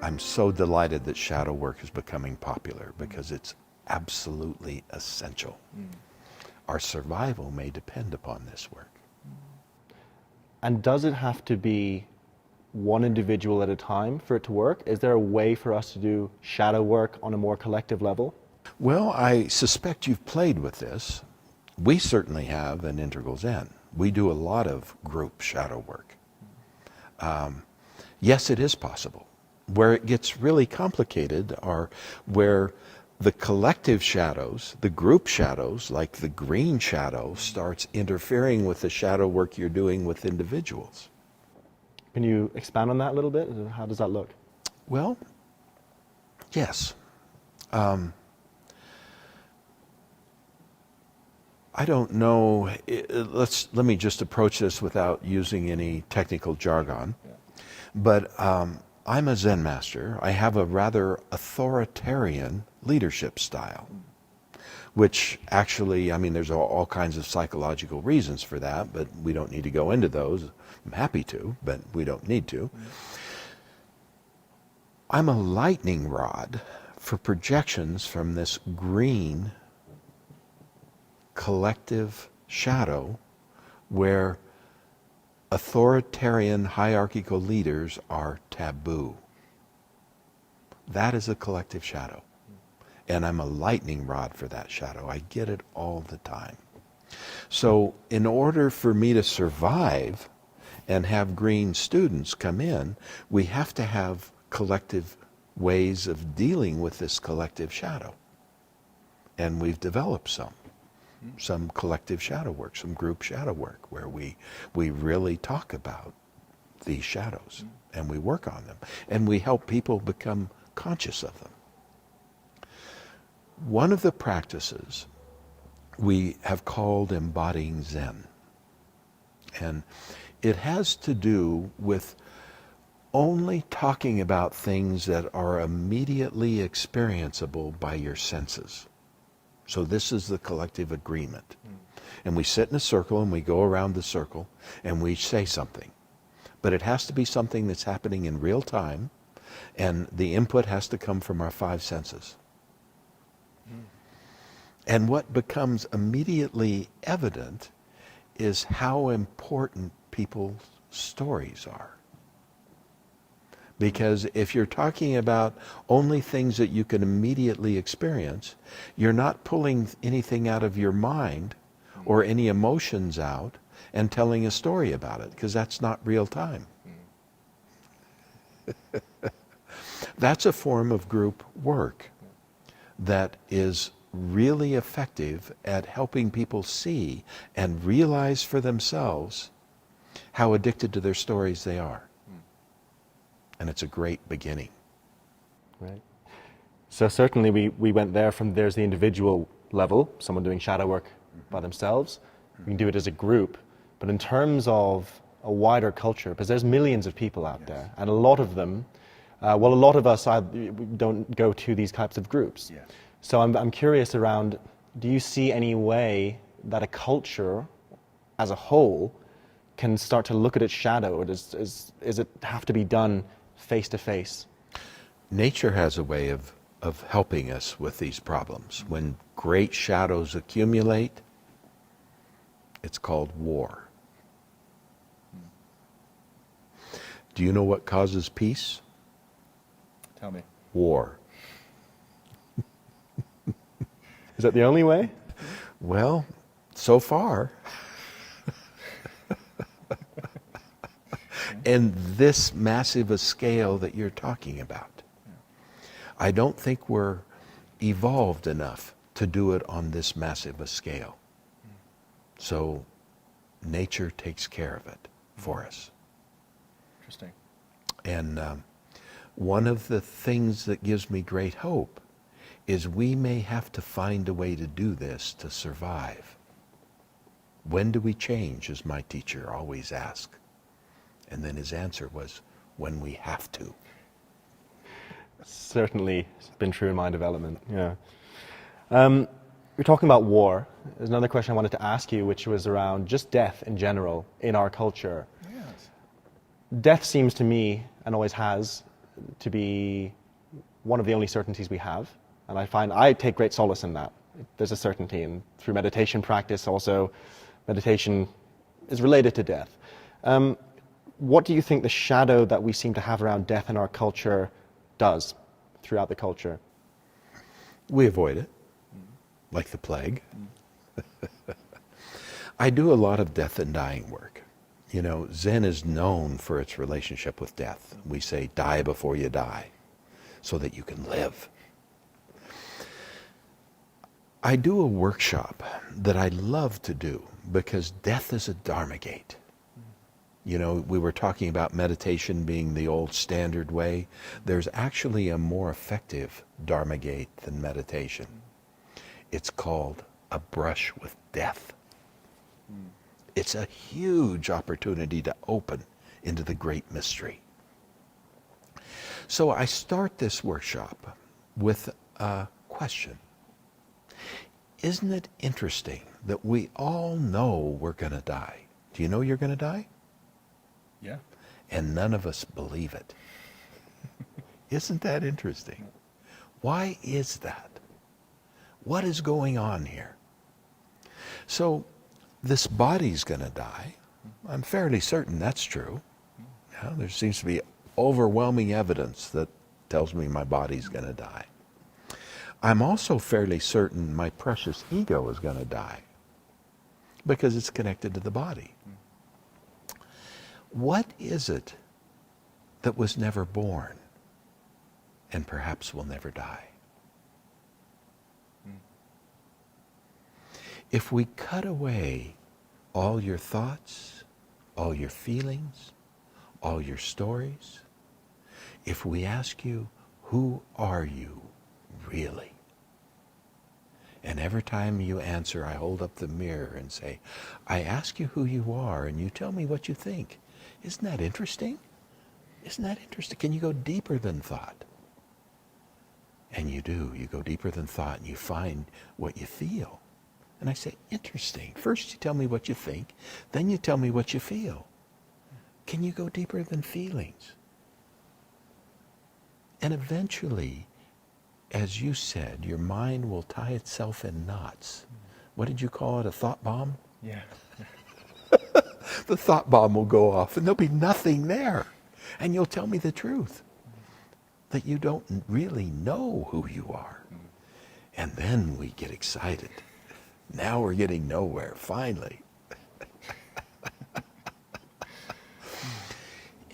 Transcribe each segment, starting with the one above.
I'm so delighted that shadow work is becoming popular because it's absolutely essential. Our survival may depend upon this work. And does it have to be one individual at a time for it to work? Is there a way for us to do shadow work on a more collective level? Well, I suspect you've played with this. We certainly have in Integral Zen. We do a lot of group shadow work. Yes, it is possible. Where it gets really complicated are where the collective shadows, the group shadows, like the green shadow, starts interfering with the shadow work you're doing with individuals. Can you expand on that a little bit? How does that look? Well, yes. I don't know. Let me just approach this without using any technical jargon. Yeah. But I'm a Zen master. I have a rather authoritarian leadership style, which actually, I mean, there's all kinds of psychological reasons for that, but we don't need to go into those. I'm happy to, but we don't need to. I'm a lightning rod for projections from this green collective shadow where authoritarian hierarchical leaders are taboo. That is a collective shadow. And I'm a lightning rod for that shadow. I get it all the time. So in order for me to survive and have green students come in, we have to have collective ways of dealing with this collective shadow. And we've developed some collective shadow work, some group shadow work, where we really talk about these shadows and we work on them and we help people become conscious of them. One of the practices we have called embodying Zen, and it has to do with only talking about things that are immediately experienceable by your senses. So this is the collective agreement. And we sit in a circle and we go around the circle and we say something. But it has to be something that's happening in real time, and the input has to come from our five senses. And what becomes immediately evident is how important people's stories are. Because if you're talking about only things that you can immediately experience, you're not pulling anything out of your mind or any emotions out and telling a story about it, because that's not real time. That's a form of group work that is really effective at helping people see and realize for themselves how addicted to their stories they are. And it's a great beginning. Right. So certainly we went there from there's the individual level, someone doing shadow work by themselves. We can do it as a group. But in terms of a wider culture, because there's millions of people out there, and a lot of them, a lot of us don't go to these types of groups. Yes. So I'm curious around, do you see any way that a culture as a whole can start to look at its shadow, or does it have to be done face to face? Nature has a way of helping us with these problems. When great shadows accumulate, it's called war. Do you know what causes peace? Tell me. War. Is that the only way? Well, so far. And this massive a scale that you're talking about. I don't think we're evolved enough to do it on this massive a scale. So nature takes care of it for us. Interesting. And one of the things that gives me great hope is we may have to find a way to do this to survive. When do we change, as my teacher always asked. And then his answer was, when we have to. Certainly, it's been true in my development, yeah. We're talking about war. There's another question I wanted to ask you, which was around just death in general in our culture. Yes. Death seems to me, and always has, to be one of the only certainties we have. And I find I take great solace in that. There's a certainty, and through meditation practice also, meditation is related to death. What do you think the shadow that we seem to have around death in our culture does throughout the culture? We avoid it, like the plague. I do a lot of death and dying work. You know, Zen is known for its relationship with death. We say, die before you die, so that you can live. I do a workshop that I love to do because death is a Dharma gate. You know, we were talking about meditation being the old standard way. There's actually a more effective Dharma gate than meditation. It's called a brush with death. It's a huge opportunity to open into the great mystery. So I start this workshop with a question. Isn't it interesting that we all know we're going to die? Do you know you're going to die? Yeah. And none of us believe it. Isn't that interesting? Why is that? What is going on here? So this body's going to die. I'm fairly certain that's true. Yeah, there seems to be overwhelming evidence that tells me my body's going to die. I'm also fairly certain my precious ego is going to die because it's connected to the body. What is it that was never born and perhaps will never die? If we cut away all your thoughts, all your feelings, all your stories, if we ask you, who are you really? And every time you answer, I hold up the mirror and say, I ask you who you are and you tell me what you think. Isn't that interesting? Isn't that interesting? Can you go deeper than thought? And you do. You go deeper than thought and you find what you feel. And I say, interesting. First you tell me what you think, then you tell me what you feel. Can you go deeper than feelings? And eventually, as you said, your mind will tie itself in knots. What did you call it, a thought bomb? Yeah. The thought bomb will go off and there'll be nothing there. And you'll tell me the truth, that you don't really know who you are. And then we get excited. Now we're getting nowhere, finally.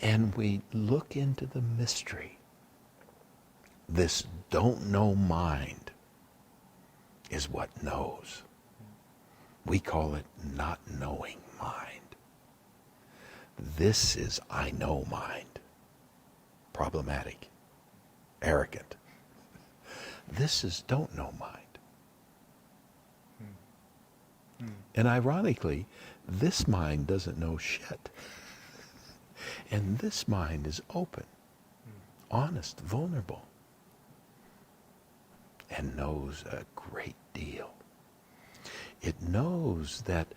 And we look into the mystery. This don't know mind is what knows. We call it not knowing mind. This is I know mind. Problematic. Arrogant. This is don't know mind. And ironically, this mind doesn't know shit. And this mind is open, honest, vulnerable, and knows a great deal. It knows that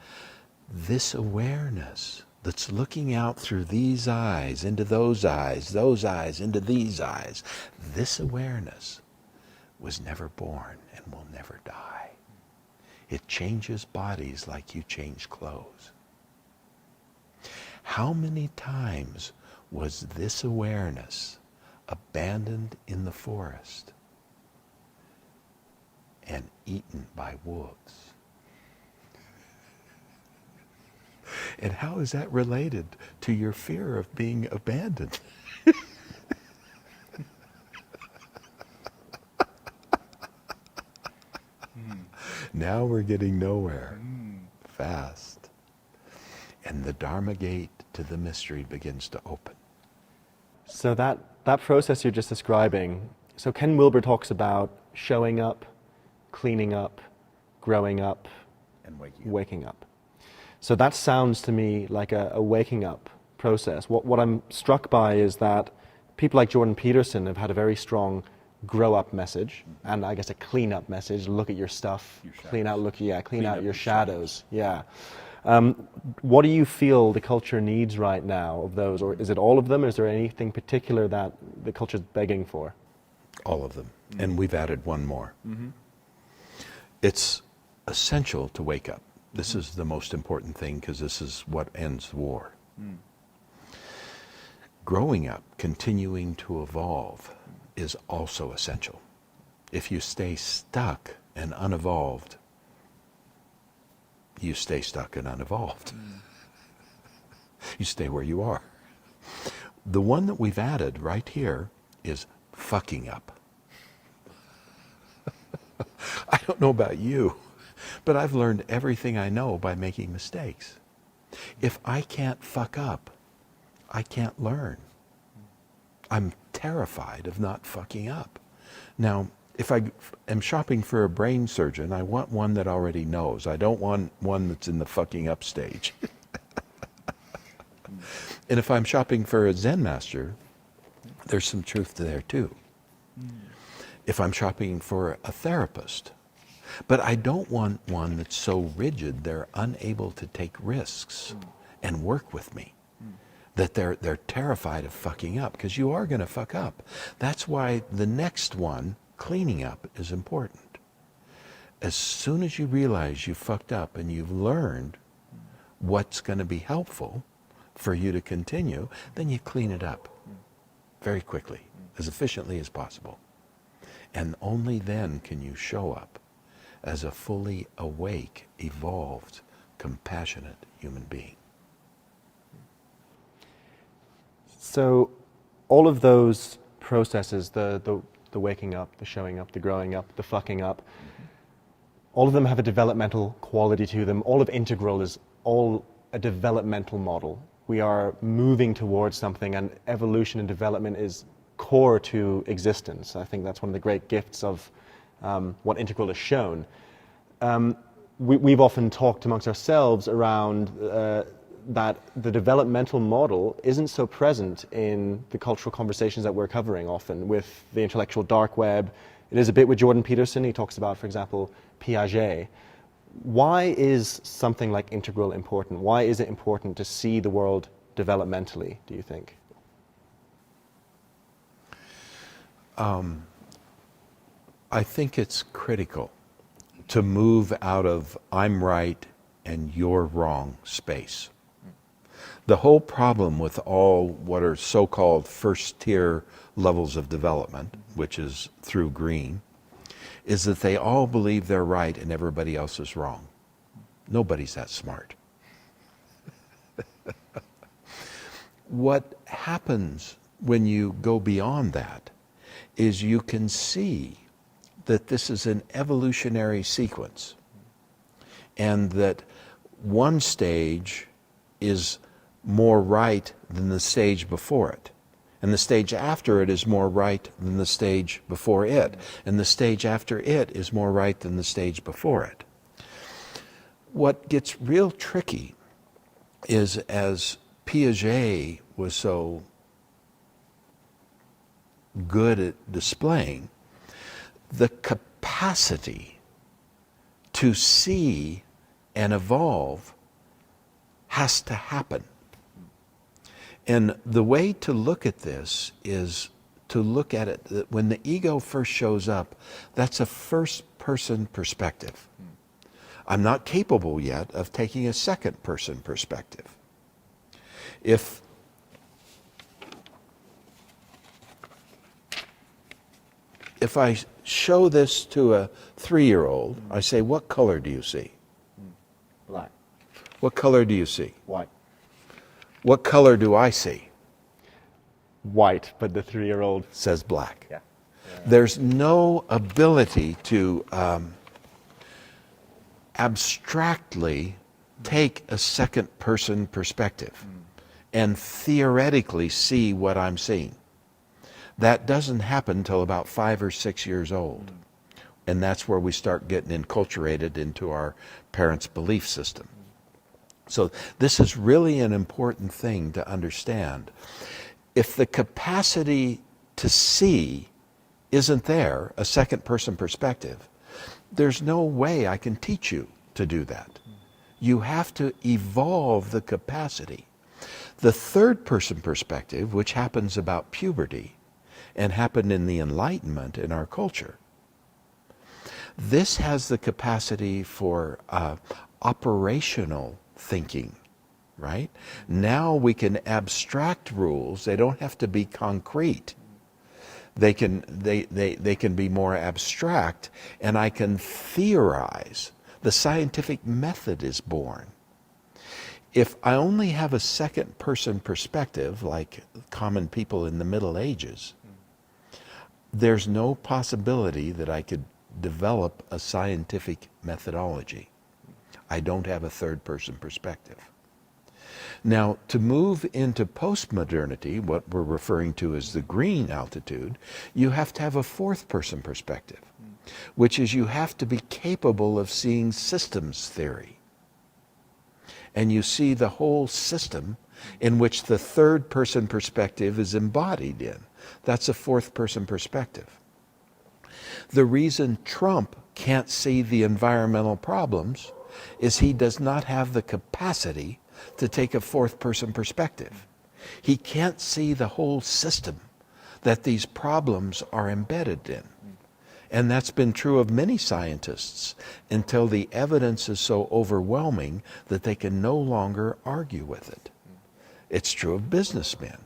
this awareness that's looking out through these eyes, into those eyes into these eyes, this awareness was never born and will never die. It changes bodies like you change clothes. How many times was this awareness abandoned in the forest and eaten by wolves? And how is that related to your fear of being abandoned? Now we're getting nowhere fast. And the Dharma gate to the mystery begins to open. So that process you're just describing, so Ken Wilber talks about showing up, cleaning up, growing up, And waking up. So that sounds to me like a waking up process. What I'm struck by is that people like Jordan Peterson have had a very strong grow up message, and I guess a clean up message. Look at your stuff, clean out your shadows. Yeah. What do you feel the culture needs right now of those, or is it all of them? Is there anything particular that the culture's begging for? All of them. And we've added one more. It's essential to wake up. This is the most important thing because this is what ends the war. Growing up, continuing to evolve is also essential. If you stay stuck and unevolved, you stay stuck and unevolved. You stay where you are. The one that we've added right here is fucking up. I don't know about you, but I've learned everything I know by making mistakes. If I can't fuck up, I can't learn. I'm terrified of not fucking up. Now, if I am shopping for a brain surgeon, I want one that already knows. I don't want one that's in the fucking up stage. And if I'm shopping for a Zen master, there's some truth to there too. If I'm shopping for a therapist, but I don't want one that's so rigid they're unable to take risks and work with me. That they're terrified of fucking up, because you are going to fuck up. That's why the next one, cleaning up, is important. As soon as you realize you fucked up and you've learned what's going to be helpful for you to continue, then you clean it up very quickly, as efficiently as possible. And only then can you show up as a fully awake, evolved, compassionate human being. So all of those processes, the waking up, the showing up, the growing up, the fucking up, all of them have a developmental quality to them. All of Integral is all a developmental model. We are moving towards something, and evolution and development is core to existence. I think that's one of the great gifts of what Integral has shown. We've often talked amongst ourselves around that the developmental model isn't so present in the cultural conversations that we're covering often with the intellectual dark web. It is a bit with Jordan Peterson. He talks about, for example, Piaget. Why is something like Integral important? Why is it important to see the world developmentally, do you think? I think it's critical to move out of I'm right and you're wrong space. The whole problem with all what are so-called first-tier levels of development, which is through green, is that they all believe they're right and everybody else is wrong. Nobody's that smart. What happens when you go beyond that is you can see that this is an evolutionary sequence, and that one stage is more right than the stage before it. And the stage after it is more right than the stage before it. And the stage after it is more right than the stage before it. What gets real tricky is, as Piaget was so good at displaying, the capacity to see and evolve has to happen. And the way to look at this is to look at it that when the ego first shows up, that's a first-person perspective. I'm not capable yet of taking a second-person perspective. If I show this to a 3-year-old, I say, what color do you see? Black. What color do you see? White. What color do I see? White, but the 3-year-old Says black. Yeah. There's no ability to abstractly take a second-person perspective and theoretically see what I'm seeing. That doesn't happen until about 5 or 6 years old. And that's where we start getting enculturated into our parents' belief system. So this is really an important thing to understand. If the capacity to see isn't there, a second-person perspective, there's no way I can teach you to do that. You have to evolve the capacity. The third-person perspective, which happens about puberty, and happened in the Enlightenment in our culture. This has the capacity for operational thinking, right? Now we can abstract rules. They don't have to be concrete. They can be more abstract, and I can theorize. The scientific method is born. If I only have a second person perspective, like common people in the Middle Ages, there's no possibility that I could develop a scientific methodology. I don't have a third person perspective. Now, to move into postmodernity, what we're referring to as the green altitude, you have to have a fourth person perspective, which is you have to be capable of seeing systems theory. And you see the whole system in which the third person perspective is embodied in. That's a fourth person perspective. The reason Trump can't see the environmental problems is he does not have the capacity to take a fourth person perspective. He can't see the whole system that these problems are embedded in. And that's been true of many scientists until the evidence is so overwhelming that they can no longer argue with it. It's true of businessmen.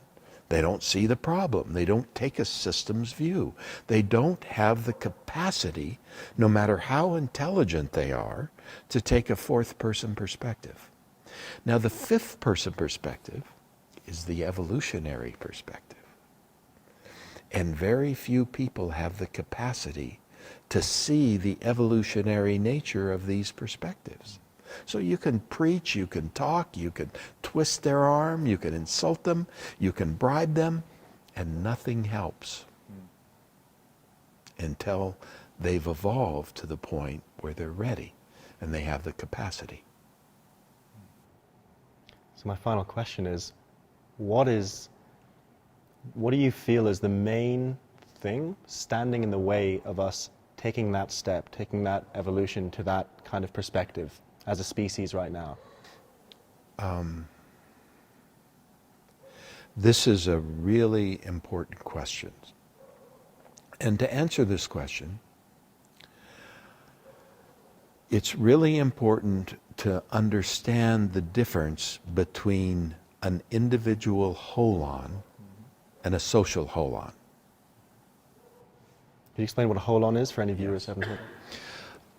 They don't see the problem. They don't take a systems view. They don't have the capacity, no matter how intelligent they are, to take a fourth person perspective. Now, the fifth person perspective is the evolutionary perspective. And very few people have the capacity to see the evolutionary nature of these perspectives. So you can preach, you can talk, you can twist their arm, you can insult them, you can bribe them, and nothing helps until they've evolved to the point where they're ready and they have the capacity. So my final question is, what do you feel is the main thing standing in the way of us taking that step, taking that evolution to that kind of perspective as a species right now? This is a really important question. And to answer this question, it's really important to understand the difference between an individual holon and a social holon. Can you explain what a holon is for any viewers who haven't heard?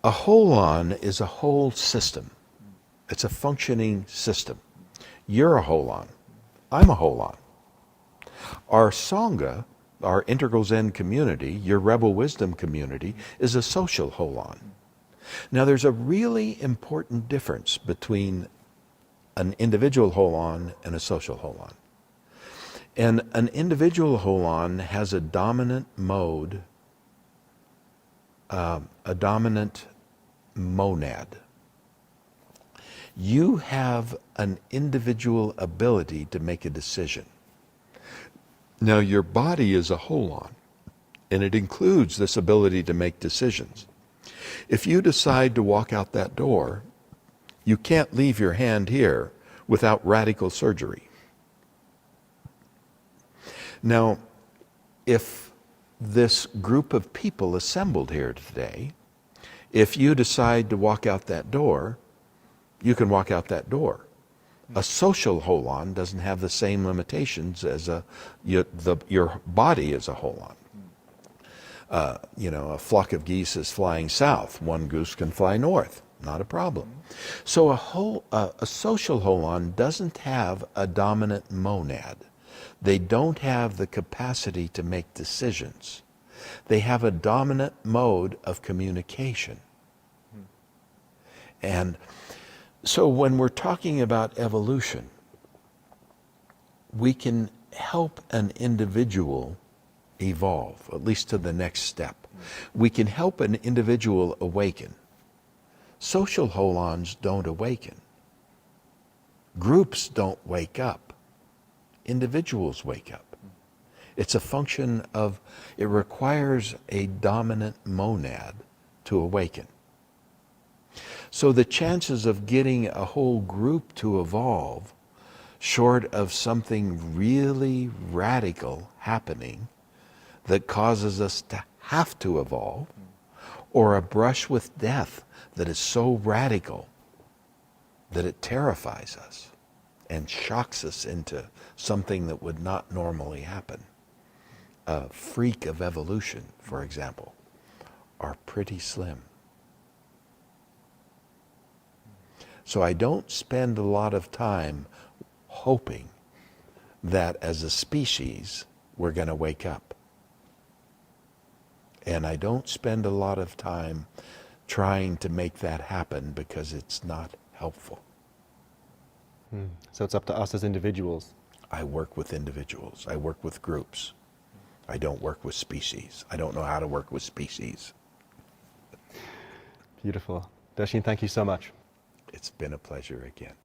A holon is a whole system. It's a functioning system. You're a holon. I'm a holon. Our Sangha, our Integral Zen community, your Rebel Wisdom community, is a social holon. Now, there's a really important difference between an individual holon and a social holon. And an individual holon has a dominant mode, a dominant monad. You have an individual ability to make a decision. Now, your body is a holon, and it includes this ability to make decisions. If you decide to walk out that door, you can't leave your hand here without radical surgery. Now, if this group of people assembled here today, if you decide to walk out that door, you can walk out that door. A social holon doesn't have the same limitations as your body is a holon. A flock of geese is flying south. One goose can fly north. Not a problem. So a social holon doesn't have a dominant monad. They don't have the capacity to make decisions. They have a dominant mode of communication. And so when we're talking about evolution, we can help an individual evolve, at least to the next step. We can help an individual awaken. Social holons don't awaken. Groups don't wake up. Individuals wake up. It's a function of, it requires a dominant monad to awaken. So the chances of getting a whole group to evolve, short of something really radical happening, that causes us to have to evolve, or a brush with death that is so radical that it terrifies us and shocks us into something that would not normally happen. A freak of evolution, for example, are pretty slim. So I don't spend a lot of time hoping that as a species we're going to wake up. And I don't spend a lot of time trying to make that happen because it's not helpful. So it's up to us as individuals. I work with individuals. I work with groups. I don't work with species. I don't know how to work with species. Beautiful. Doshin, thank you so much. It's been a pleasure again.